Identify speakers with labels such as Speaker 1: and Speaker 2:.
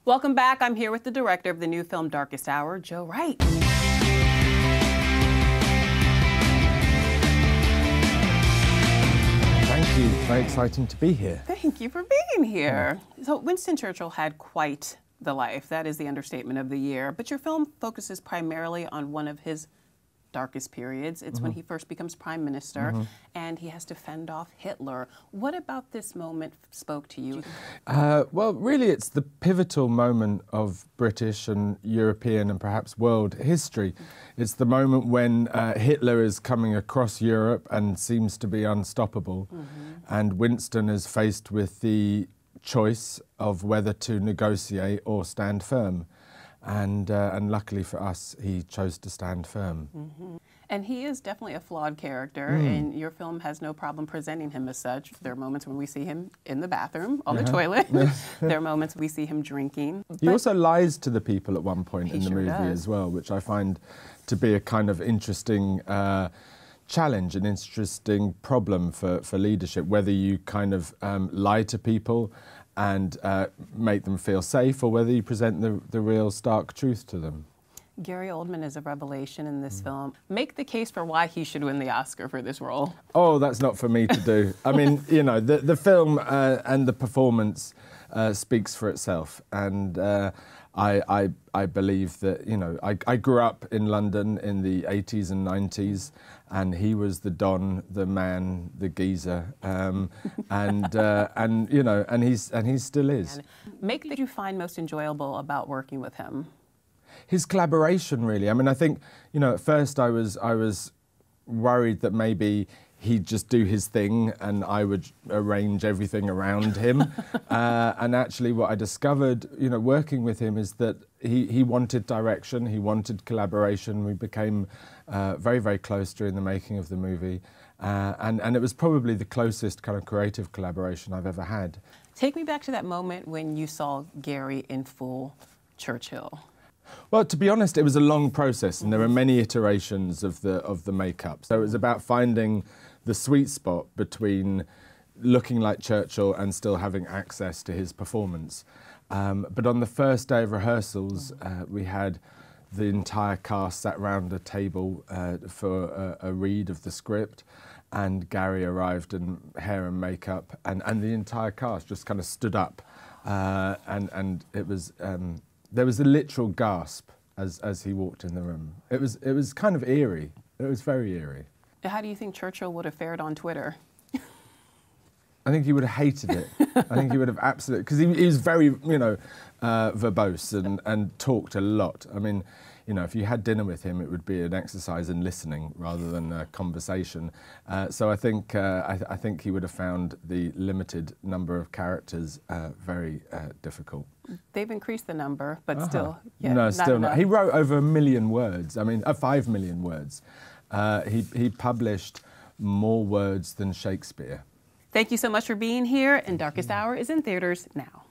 Speaker 1: Welcome back. I'm here with the director of the new film Darkest Hour, Joe Wright.
Speaker 2: Thank you. Very exciting to be here.
Speaker 1: Thank you for being here. So Winston Churchill had quite the life. That is the understatement of the year. But your film focuses primarily on one of his darkest periods. It's when he first becomes prime minister and he has to fend off Hitler. What about this moment spoke to you?
Speaker 2: Well, really, it's the pivotal moment of British and European and perhaps world history. It's the moment when Hitler is coming across Europe and seems to be unstoppable. And Winston is faced with the choice of whether to negotiate or stand firm. And luckily for us, he chose to stand firm.
Speaker 1: And he is definitely a flawed character, and your film has no problem presenting him as such. There are moments when we see him in the bathroom, on the toilet. There are moments we see him drinking.
Speaker 2: He also lies to the people at one point in the movie
Speaker 1: does.
Speaker 2: as well, which I find to be a kind of interesting challenge, an interesting problem for leadership, whether you kind of lie to people and make them feel safe, or whether you present the real stark truth to them.
Speaker 1: Gary Oldman is a revelation in this film. Make the case for why he should win the Oscar for this role.
Speaker 2: Oh, that's not for me to do. I mean, you know, the film and the performance speaks for itself. And I believe that, you know, I grew up in London in the 80s and 90s, and he was the Don, the man, the geezer, and you know, and he still is.
Speaker 1: Make that you find most enjoyable about working with him.
Speaker 2: His collaboration, really. I mean, I think, you know, at first I was worried that maybe he'd just do his thing and I would arrange everything around him. And actually what I discovered, you know, working with him is that he wanted direction, he wanted collaboration. We became very, very close during the making of the movie. And it was probably the closest kind of creative collaboration I've ever had.
Speaker 1: Take me back to that moment when you saw Gary in full Churchill.
Speaker 2: Well, to be honest, it was a long process, and there were many iterations of the makeup. So it was about finding the sweet spot between looking like Churchill and still having access to his performance. But on the first day of rehearsals, we had the entire cast sat round a table for a read of the script, and Gary arrived in hair and makeup, and the entire cast just kind of stood up, and it was. There was a literal gasp as he walked in the room. It was kind of eerie. It was very eerie.
Speaker 1: How do you think Churchill would have fared on Twitter?
Speaker 2: I think he would have hated it. I think he would have absolutely, because he was very, you know, verbose and talked a lot. I mean, you know, if you had dinner with him, it would be an exercise in listening rather than a conversation. So I think he would have found the limited number of characters very difficult.
Speaker 1: They've increased the number, but still, yeah,
Speaker 2: no, still
Speaker 1: not.
Speaker 2: He wrote over 1 million words. I mean, 5 million words. He published more words than Shakespeare.
Speaker 1: Thank you so much for being here, and Darkest Hour is in theaters now.